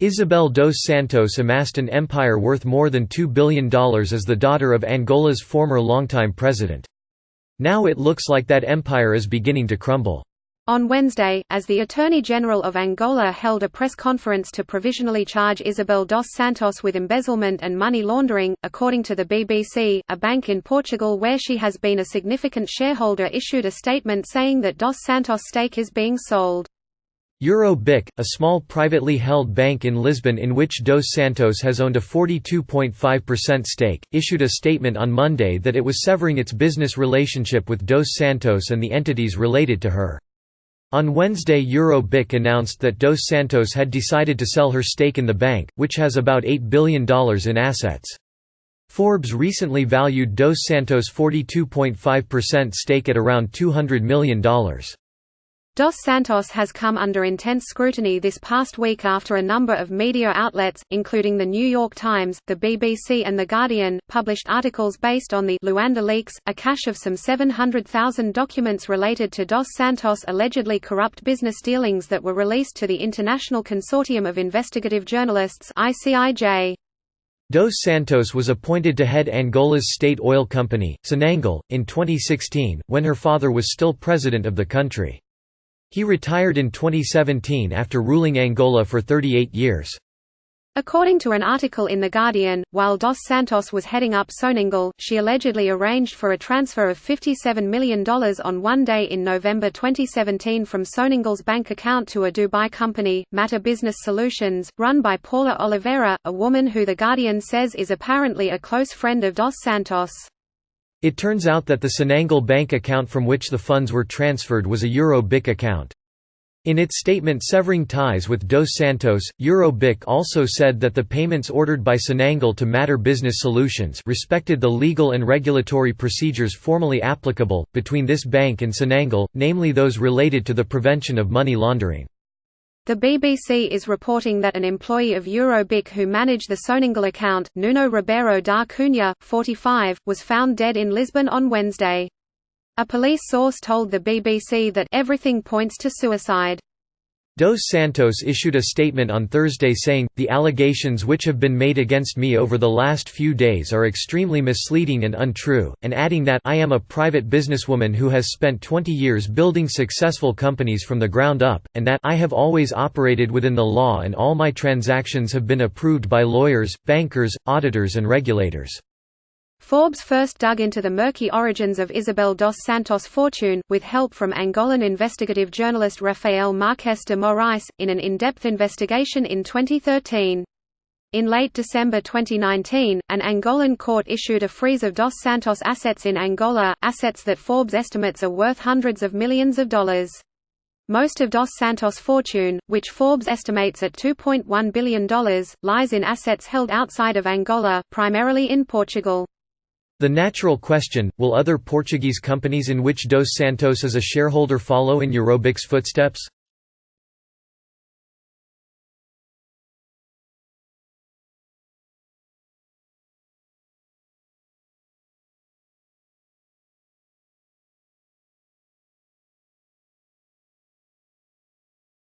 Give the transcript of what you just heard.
Isabel dos Santos amassed an empire worth more than $2 billion as the daughter of Angola's former longtime president. Now it looks like that empire is beginning to crumble. On Wednesday, as the Attorney General of Angola held a press conference to provisionally charge Isabel dos Santos with embezzlement and money laundering, according to the BBC, a bank in Portugal where she has been a significant shareholder issued a statement saying that dos Santos' stake is being sold. BIC, a small privately held bank in Lisbon in which dos Santos has owned a 42.5% stake, issued a statement on Monday that it was severing its business relationship with dos Santos and the entities related to her. On Wednesday, BIC announced that dos Santos had decided to sell her stake in the bank, which has about $8 billion in assets. Forbes recently valued dos Santos' 42.5% stake at around $200 million. Dos Santos has come under intense scrutiny this past week after a number of media outlets, including The New York Times, the BBC and The Guardian, published articles based on the Luanda leaks, a cache of some 700,000 documents related to Dos Santos' allegedly corrupt business dealings that were released to the International Consortium of Investigative Journalists (ICIJ). Dos Santos was appointed to head Angola's state oil company, Sonangol, in 2016, when her father was still president of the country. He retired in 2017 after ruling Angola for 38 years. According to an article in The Guardian, while dos Santos was heading up Sonangol, she allegedly arranged for a transfer of $57 million on one day in November 2017 from Sonangol's bank account to a Dubai company, Matter Business Solutions, run by Paula Oliveira, a woman who The Guardian says is apparently a close friend of dos Santos. It turns out that the Sonangol bank account from which the funds were transferred was a BIC account. In its statement severing ties with dos Santos, BIC also said that the payments ordered by Sonangol to Matter Business Solutions respected the legal and regulatory procedures formally applicable, between this bank and Sonangol, namely those related to the prevention of money laundering. The BBC is reporting that an employee of BIC who managed the Sonangol account, Nuno Ribeiro da Cunha, 45, was found dead in Lisbon on Wednesday. A police source told the BBC that everything points to suicide. Dos Santos issued a statement on Thursday saying, "The allegations which have been made against me over the last few days are extremely misleading and untrue," and adding that, "I am a private businesswoman who has spent 20 years building successful companies from the ground up, and that I have always operated within the law and all my transactions have been approved by lawyers, bankers, auditors and regulators." Forbes first dug into the murky origins of Isabel dos Santos' fortune, with help from Angolan investigative journalist Rafael Marques de Moraes, in an in-depth investigation in 2013. In late December 2019, an Angolan court issued a freeze of dos Santos' assets in Angola, assets that Forbes estimates are worth hundreds of millions of dollars. Most of dos Santos' fortune, which Forbes estimates at $2.1 billion, lies in assets held outside of Angola, primarily in Portugal. The natural question, will other Portuguese companies in which dos Santos is a shareholder follow in BIC's footsteps?